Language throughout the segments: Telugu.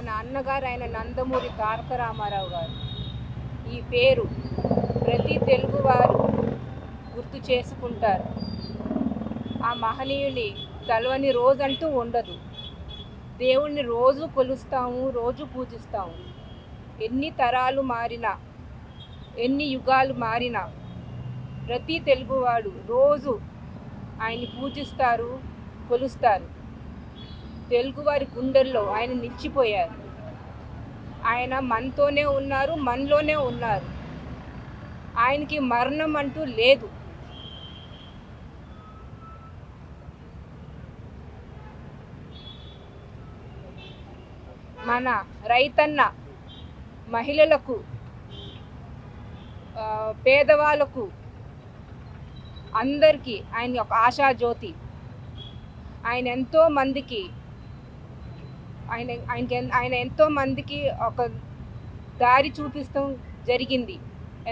నాన్నగారు ఆయన నందమూరి తారక రామారావు గారు. ఈ పేరు ప్రతి తెలుగువారు గుర్తు చేసుకుంటారు. ఆ మహనీయుని తలవని రోజంటూ ఉండదు. దేవుణ్ణి రోజు కొలుస్తాము, రోజు పూజిస్తాము. ఎన్ని తరాలు మారినా, ఎన్ని యుగాలు మారినా ప్రతి తెలుగువాడు రోజు ఆయన్ని పూజిస్తారు, కొలుస్తారు. తెలుగువారి గుండెల్లో ఆయన నిలిచిపోయారు. ఆయన మనతోనే ఉన్నారు, మనలోనే ఉన్నారు. ఆయనకి మరణం అంటూ లేదు. మన రైతన్న మహిళలకు, పేదవాళ్ళకు అందరికీ ఆయన ఒక ఆశాజ్యోతి. ఆయన ఎంతో మందికి ఆయన ఎంతో మందికి ఒక దారి చూపిస్తాం జరిగింది.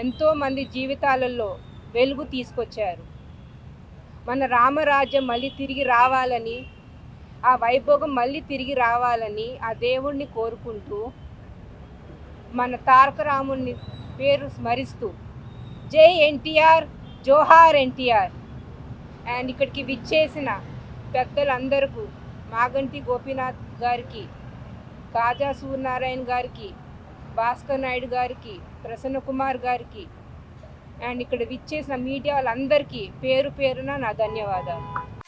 ఎంతోమంది జీవితాలలో వెలుగు తీసుకొచ్చారు. మన రామరాజ్యం మళ్ళీ తిరిగి రావాలని, ఆ వైభోగం మళ్ళీ తిరిగి రావాలని ఆ దేవుణ్ణి కోరుకుంటూ మన తారక రాముని పేరు స్మరిస్తూ జై ఎన్టీఆర్, జోహార్ ఎన్టీఆర్. అండ్ ఇక్కడికి విచ్చేసిన పెద్దలందరికీ, మాగంటి గోపీనాథ్ గారికి, కాజా సూర్యనారాయణ గారికి, భాస్కర్ నాయుడు గారికి, ప్రసన్న కుమార్ గారికి, అండ్ ఇక్కడ విచ్చేసిన మీడియా వాళ్ళందరికీ పేరు పేరున నా ధన్యవాదాలు.